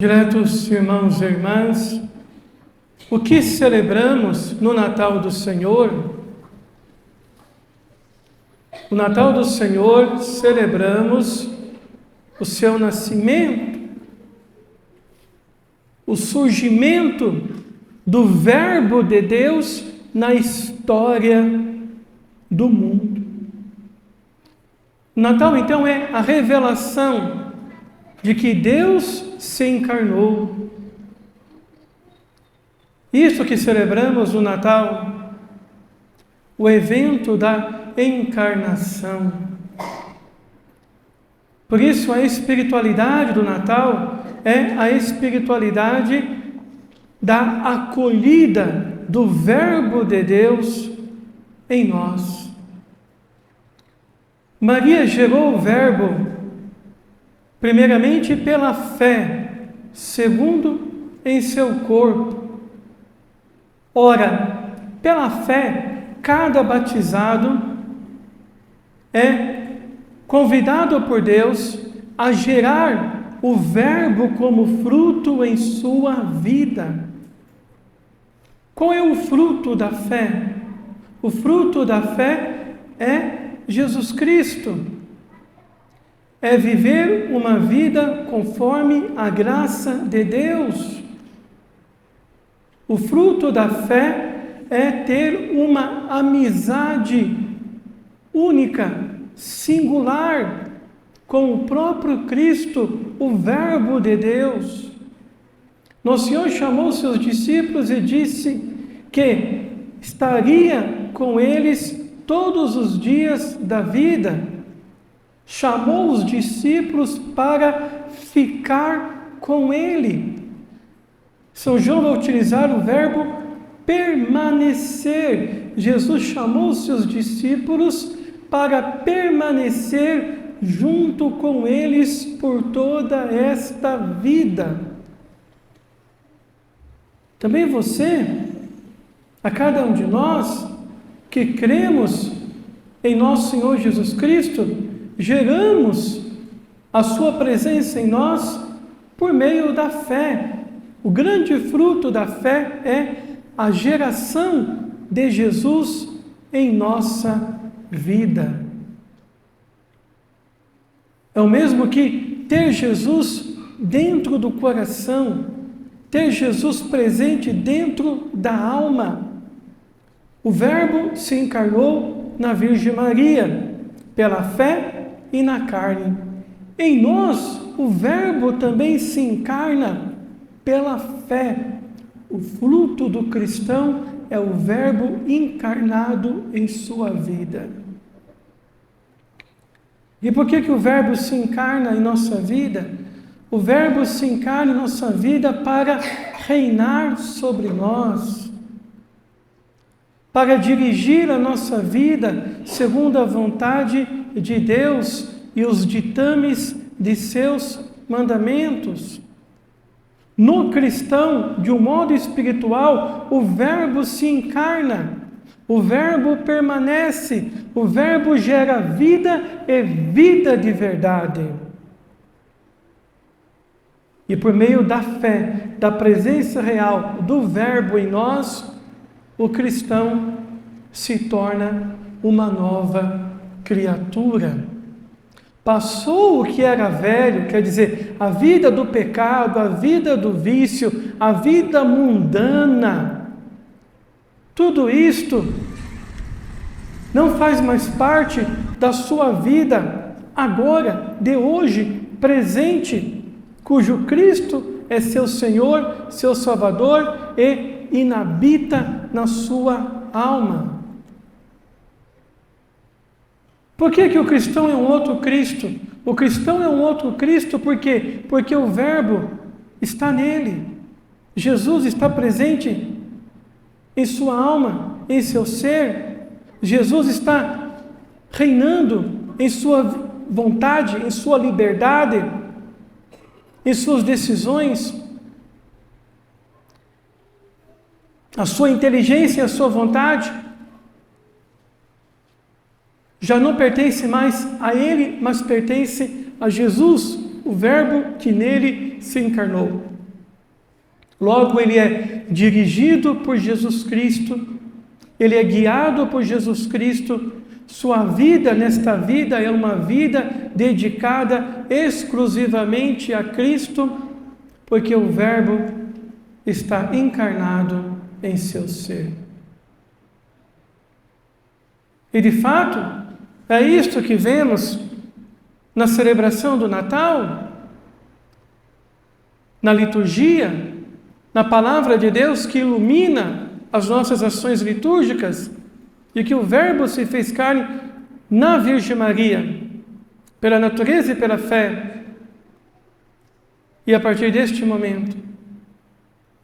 Diletos irmãos e irmãs, o que celebramos no Natal do Senhor? No Natal do Senhor celebramos o seu nascimento, o surgimento do Verbo de Deus na história do mundo. O Natal, então, é a revelação de que Deus se encarnou. Isso que celebramos no Natal, o evento da encarnação. Por isso, a espiritualidade do Natal é a espiritualidade da acolhida do Verbo de Deus em nós. Maria gerou o Verbo primeiramente pela fé, segundo em seu corpo. Ora, pela fé, cada batizado é convidado por Deus a gerar o Verbo como fruto em sua vida. Qual é o fruto da fé? O fruto da fé é Jesus Cristo. É viver uma vida conforme a graça de Deus. O fruto da fé é ter uma amizade única, singular, com o próprio Cristo, o Verbo de Deus. Nosso Senhor chamou seus discípulos e disse que estaria com eles todos os dias da vida. Chamou os discípulos para ficar com Ele. São João vai utilizar o verbo permanecer. Jesus chamou os seus discípulos para permanecer junto com eles por toda esta vida. Também você, a cada um de nós que cremos em nosso Senhor Jesus Cristo, geramos a sua presença em nós por meio da fé. O grande fruto da fé é a geração de Jesus em nossa vida. É o mesmo que ter Jesus dentro do coração, ter Jesus presente dentro da alma. O Verbo se encarnou na Virgem Maria, pela fé e na carne. Em nós, o Verbo também se encarna pela fé. O fruto do cristão é o Verbo encarnado em sua vida. E por que o Verbo se encarna em nossa vida? O Verbo se encarna em nossa vida para reinar sobre nós, para dirigir a nossa vida segundo a vontade de Deus e os ditames de seus mandamentos. No cristão, de um modo espiritual, o Verbo se encarna, o Verbo permanece, o Verbo gera vida e vida de verdade. E por meio da fé, da presença real do Verbo em nós, o cristão se torna uma nova criatura. Passou o que era velho, quer dizer, a vida do pecado, a vida do vício, a vida mundana. Tudo isto não faz mais parte da sua vida agora, de hoje, presente, cujo Cristo é seu Senhor, seu Salvador e inabita na sua alma. Por que o cristão é um outro Cristo? O cristão é um outro Cristo por quê? Porque o Verbo está nele. Jesus está presente em sua alma, em seu ser. Jesus está reinando em sua vontade, em sua liberdade, em suas decisões. A sua inteligência e a sua vontade já não pertence mais a ele, mas pertence a Jesus, o Verbo que nele se encarnou. Logo, ele é dirigido por Jesus Cristo, ele é guiado por Jesus Cristo. Sua vida nesta vida é uma vida dedicada exclusivamente a Cristo, porque o Verbo está encarnado em seu ser. E de fato, é isto que vemos na celebração do Natal, na liturgia, na palavra de Deus que ilumina as nossas ações litúrgicas, e que o Verbo se fez carne na Virgem Maria, pela natureza e pela fé. E a partir deste momento,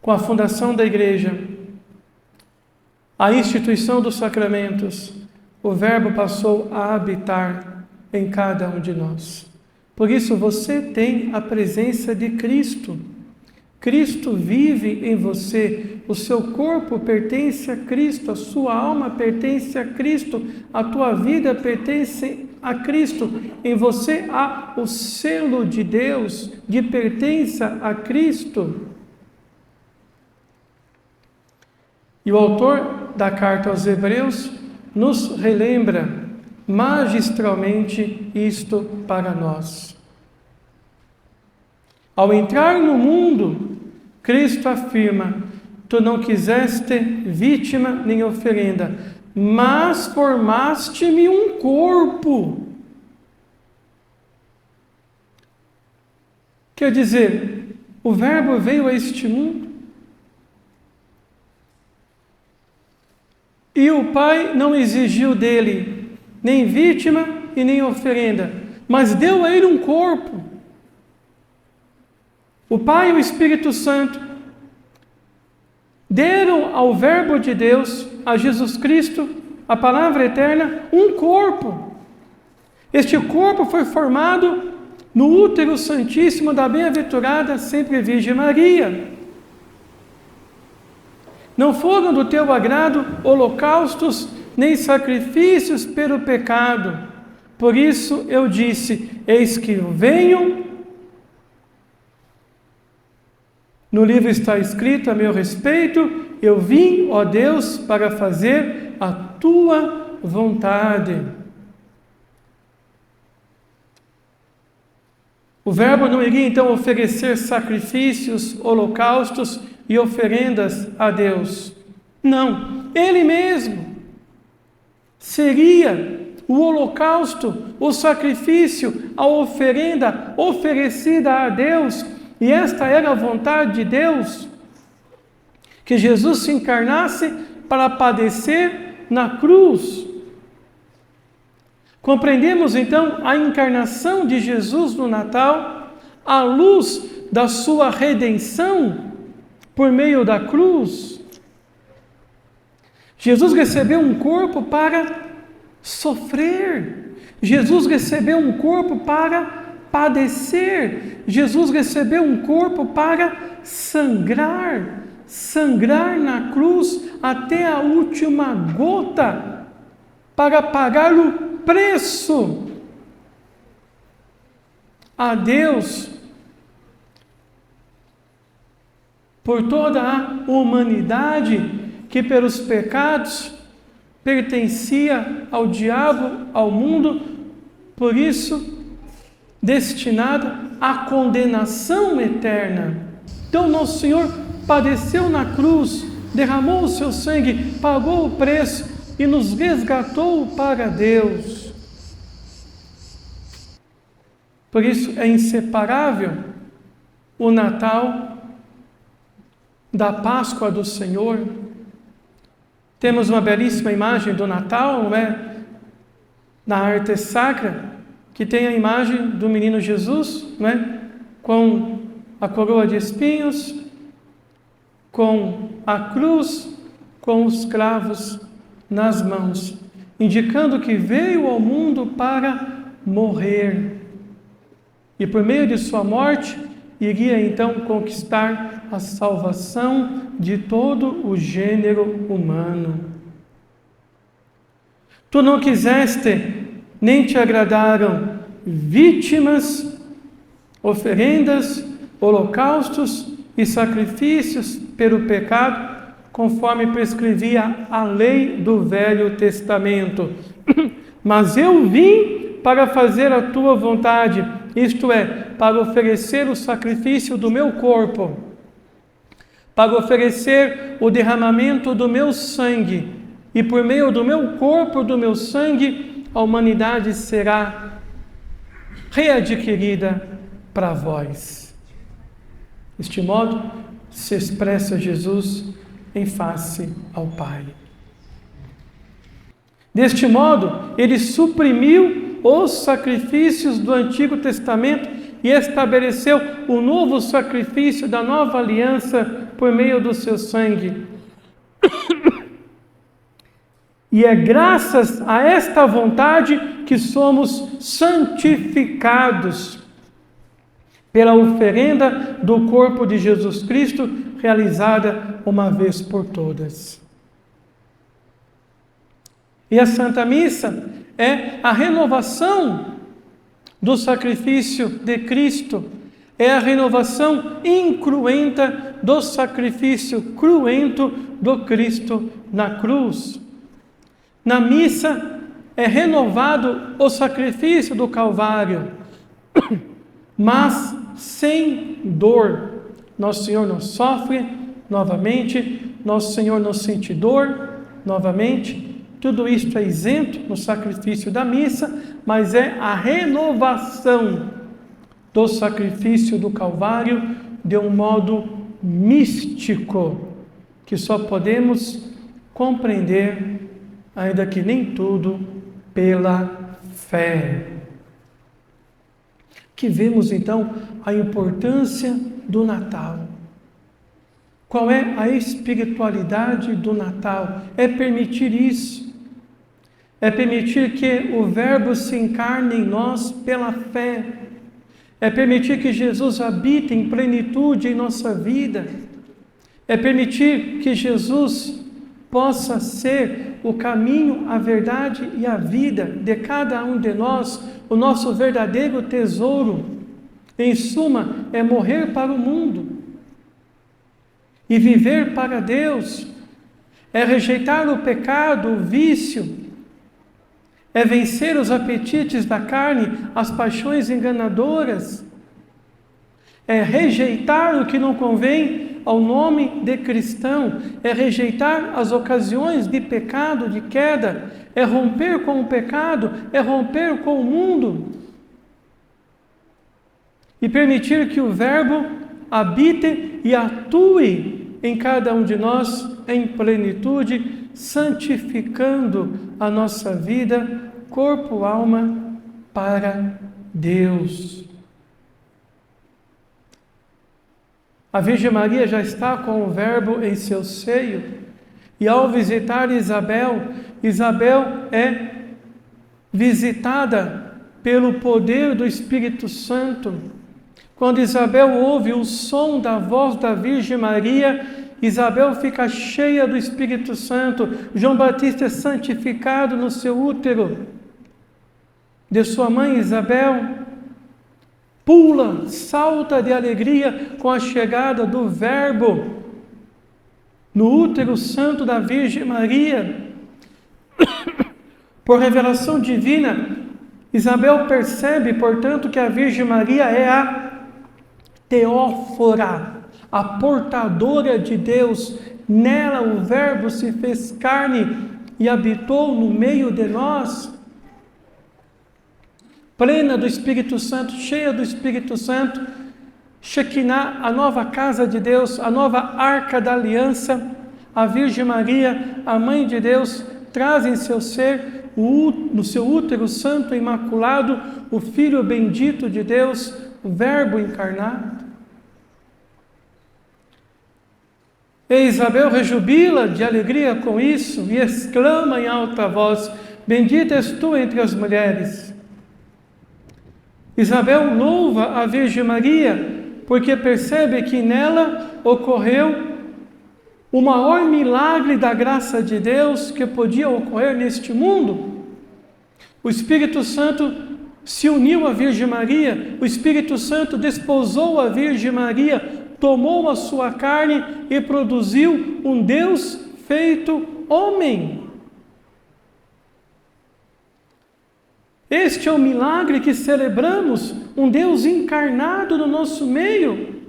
com a fundação da Igreja, a instituição dos sacramentos, o Verbo passou a habitar em cada um de nós. Por isso você tem a presença de Cristo. Cristo vive em você, o seu corpo pertence a Cristo, a sua alma pertence a Cristo, a tua vida pertence a Cristo. Em você há o selo de Deus, de pertença a Cristo. E o autor da carta aos Hebreus nos relembra magistralmente isto para nós. Ao entrar no mundo, Cristo afirma: tu não quiseste vítima nem oferenda, mas formaste-me um corpo. Quer dizer, o Verbo veio a este mundo e o Pai não exigiu dele nem vítima e nem oferenda, mas deu a ele um corpo. O Pai e o Espírito Santo deram ao Verbo de Deus, a Jesus Cristo, a palavra eterna, um corpo. Este corpo foi formado no útero santíssimo da bem-aventurada sempre Virgem Maria. Não foram do teu agrado holocaustos nem sacrifícios pelo pecado. Por isso eu disse: eis que eu venho. No livro está escrito a meu respeito: eu vim, ó Deus, para fazer a tua vontade. O Verbo não iria então oferecer sacrifícios, holocaustos e oferendas a Deus. Não, Ele mesmo seria o holocausto, o sacrifício, a oferenda oferecida a Deus. E esta era a vontade de Deus, que Jesus se encarnasse para padecer na cruz. Compreendemos então a encarnação de Jesus no Natal à luz da sua redenção por meio da cruz. Jesus recebeu um corpo para sofrer. Jesus recebeu um corpo para padecer. Jesus recebeu um corpo para sangrar na cruz até a última gota, para pagar o preço a Deus por toda a humanidade que pelos pecados pertencia ao diabo, ao mundo, por isso destinada à condenação eterna. Então nosso Senhor padeceu na cruz, derramou o seu sangue, pagou o preço e nos resgatou para Deus. Por isso é inseparável o Natal da Páscoa do Senhor. Temos uma belíssima imagem do Natal, não é? Na arte sacra, que tem a imagem do menino Jesus, não é? Com a coroa de espinhos, com a cruz, com os cravos nas mãos, indicando que veio ao mundo para morrer. E por meio de sua morte, iria então conquistar a salvação de todo o gênero humano. Tu não quiseste, nem te agradaram vítimas, oferendas, holocaustos e sacrifícios pelo pecado, conforme prescrevia a lei do Velho Testamento. Mas eu vim para fazer a tua vontade, isto é, para oferecer o sacrifício do meu corpo, para oferecer o derramamento do meu sangue, e por meio do meu corpo, do meu sangue, a humanidade será readquirida para vós. Deste modo, se expressa Jesus em face ao Pai. Deste modo, ele suprimiu os sacrifícios do Antigo Testamento e estabeleceu o novo sacrifício da nova aliança por meio do seu sangue. E é graças a esta vontade que somos santificados pela oferenda do corpo de Jesus Cristo, realizada uma vez por todas. E a Santa Missa é a renovação do sacrifício de Cristo, é a renovação incruenta do sacrifício cruento do Cristo na cruz. Na missa é renovado o sacrifício do Calvário, mas sem dor. Nosso Senhor não sofre novamente, Nosso Senhor não sente dor novamente. Tudo isto é isento no sacrifício da missa, mas é a renovação do sacrifício do Calvário de um modo místico, que só podemos compreender, ainda que nem tudo, pela fé. Que vemos então a importância do Natal. Qual é a espiritualidade do Natal? É permitir isso. É permitir que o Verbo se encarne em nós pela fé. É permitir que Jesus habite em plenitude em nossa vida. É permitir que Jesus possa ser o caminho, a verdade e a vida de cada um de nós, o nosso verdadeiro tesouro. Em suma, é morrer para o mundo e viver para Deus. É rejeitar o pecado, o vício. É vencer os apetites da carne, as paixões enganadoras. É rejeitar o que não convém ao nome de cristão. É rejeitar as ocasiões de pecado, de queda. É romper com o pecado, é romper com o mundo. E permitir que o Verbo habite e atue em cada um de nós em plenitude, santificando a nossa vida, corpo, alma, para Deus. A Virgem Maria já está com o Verbo em seu seio, e ao visitar Isabel, Isabel é visitada pelo poder do Espírito Santo. Quando Isabel ouve o som da voz da Virgem Maria, Isabel fica cheia do Espírito Santo. João Batista é santificado no seu útero de sua mãe Isabel. Pula, salta de alegria com a chegada do Verbo no útero santo da Virgem Maria. Por revelação divina, Isabel percebe, portanto, que a Virgem Maria é a Teófora, a portadora de Deus. Nela o Verbo se fez carne e habitou no meio de nós. Plena do Espírito Santo, cheia do Espírito Santo, Shekinah, a nova casa de Deus, a nova arca da aliança, a Virgem Maria, a Mãe de Deus, traz em seu ser, no seu útero santo e imaculado, o Filho bendito de Deus, o Verbo encarnado. E Isabel rejubila de alegria com isso e exclama em alta voz: bendita és tu entre as mulheres. Isabel louva a Virgem Maria porque percebe que nela ocorreu o maior milagre da graça de Deus que podia ocorrer neste mundo. O Espírito Santo se uniu à Virgem Maria, o Espírito Santo desposou a Virgem Maria, tomou a sua carne e produziu um Deus feito homem. Este é o milagre que celebramos, um Deus encarnado no nosso meio.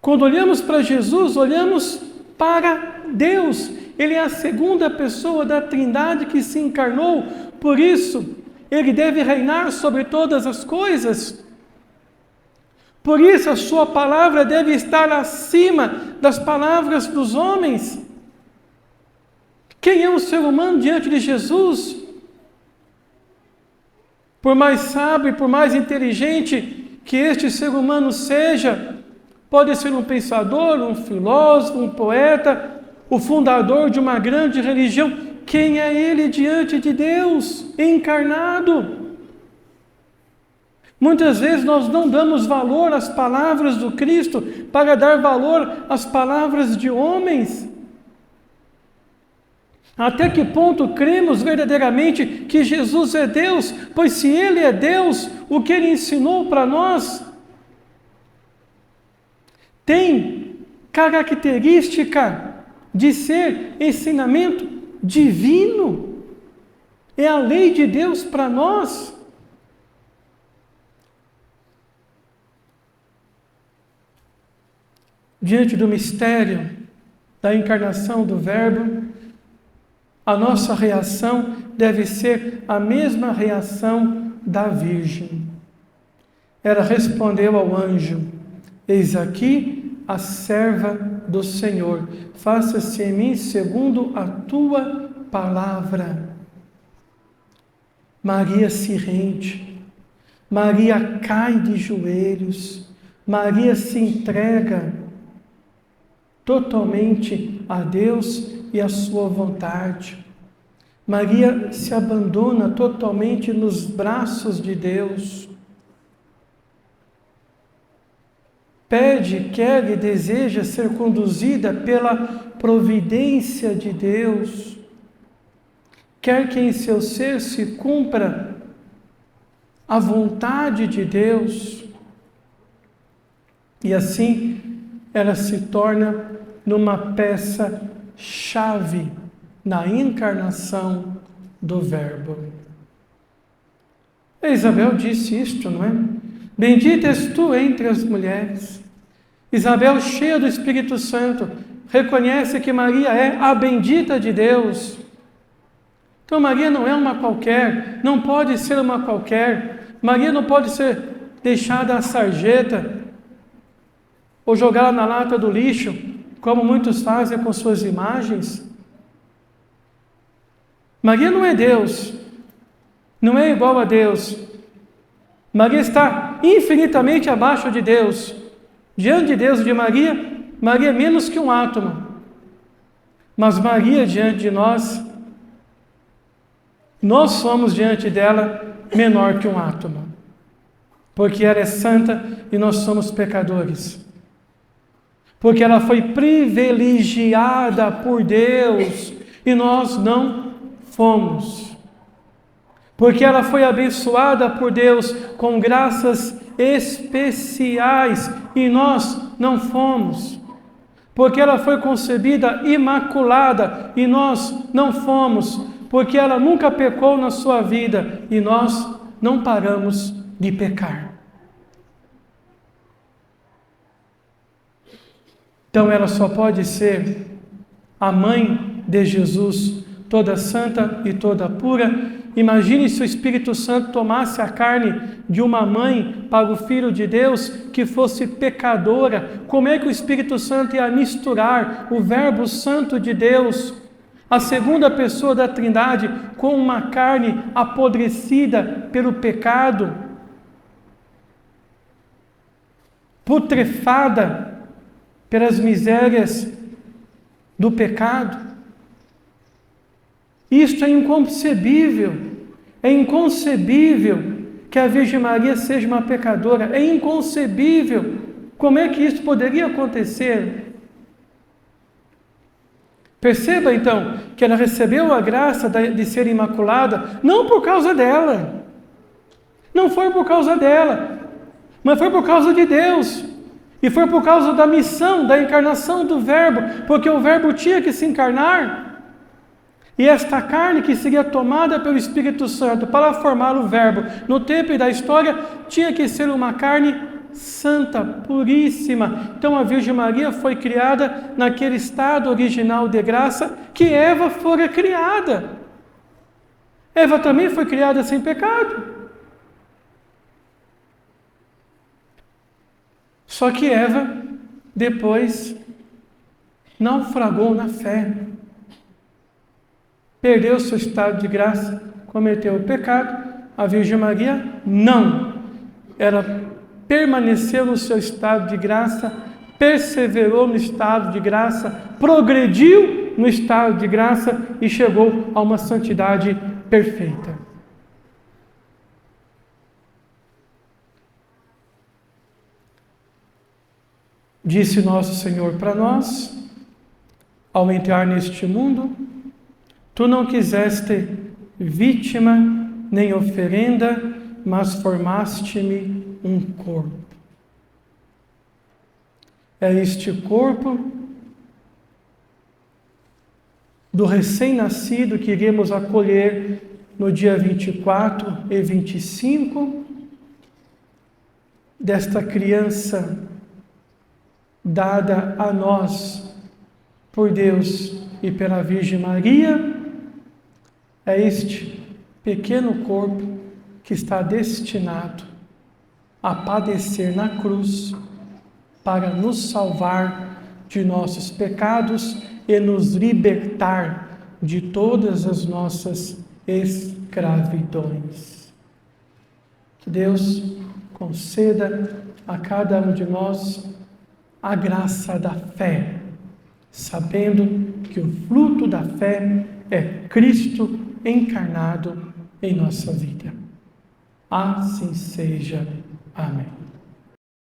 Quando olhamos para Jesus, olhamos para Deus. Ele é a segunda pessoa da Trindade que se encarnou, por isso, ele deve reinar sobre todas as coisas. Por isso, a sua palavra deve estar acima das palavras dos homens. Quem é um ser humano diante de Jesus? Por mais sábio, por mais inteligente que este ser humano seja, pode ser um pensador, um filósofo, um poeta, o fundador de uma grande religião. Quem é ele diante de Deus encarnado? Muitas vezes nós não damos valor às palavras do Cristo para dar valor às palavras de homens. Até que ponto cremos verdadeiramente que Jesus é Deus? Pois se Ele é Deus, o que Ele ensinou para nós tem característica de ser ensinamento divino. É a lei de Deus para nós. Diante do mistério da encarnação do Verbo, a nossa reação deve ser a mesma reação da Virgem. Ela respondeu ao anjo: eis aqui a serva do Senhor, faça-se em mim segundo a tua palavra. Maria se rende, Maria cai de joelhos, Maria se entrega totalmente a Deus e a sua vontade. Maria se abandona totalmente nos braços de Deus. Pede, quer e deseja ser conduzida pela providência de Deus. Quer que em seu ser se cumpra a vontade de Deus. E assim ela se torna numa peça-chave na encarnação do Verbo. Isabel disse isto, não é? Bendita és tu entre as mulheres. Isabel, cheia do Espírito Santo, reconhece que Maria é a bendita de Deus. Então Maria não é uma qualquer, não pode ser uma qualquer. Maria não pode ser deixada à sarjeta ou jogada na lata do lixo, como muitos fazem com suas imagens. Maria não é Deus, não é igual a Deus. Maria está infinitamente abaixo de Deus. Diante de Deus e de Maria, Maria é menos que um átomo. Mas Maria diante de nós somos diante dela menor que um átomo. Porque ela é santa e nós somos pecadores. Porque ela foi privilegiada por Deus e nós não fomos. Porque ela foi abençoada por Deus com graças especiais e nós não fomos. Porque ela foi concebida imaculada e nós não fomos. Porque ela nunca pecou na sua vida e nós não paramos de pecar. Então ela só pode ser a mãe de Jesus, toda santa e toda pura. Imagine se o Espírito Santo tomasse a carne de uma mãe para o Filho de Deus que fosse pecadora. Como é que o Espírito Santo ia misturar o Verbo Santo de Deus, a segunda pessoa da Trindade, com uma carne apodrecida pelo pecado, putrefada pelas misérias do pecado? Isto é inconcebível. É inconcebível que a Virgem Maria seja uma pecadora. É inconcebível. Como é que isso poderia acontecer? Perceba então que ela recebeu a graça de ser imaculada não por causa dela. Não foi por causa dela, mas foi por causa de Deus. E foi por causa da missão, da encarnação do Verbo, porque o Verbo tinha que se encarnar. E esta carne que seria tomada pelo Espírito Santo para formar o Verbo no tempo da história, tinha que ser uma carne santa, puríssima. Então a Virgem Maria foi criada naquele estado original de graça que Eva fora criada. Eva também foi criada sem pecado. Só que Eva depois naufragou na fé. Perdeu seu estado de graça, cometeu o pecado. A Virgem Maria não. Ela permaneceu no seu estado de graça, perseverou no estado de graça, progrediu no estado de graça e chegou a uma santidade perfeita. Disse nosso Senhor para nós, ao entrar neste mundo: tu não quiseste vítima nem oferenda, mas formaste-me um corpo. É este corpo do recém-nascido que iremos acolher no dia 24 e 25, desta criança dada a nós por Deus e pela Virgem Maria. É este pequeno corpo que está destinado a padecer na cruz para nos salvar de nossos pecados e nos libertar de todas as nossas escravidões. Que Deus conceda a cada um de nós a graça da fé, sabendo que o fruto da fé é Cristo encarnado em nossa vida. Assim seja. Amém.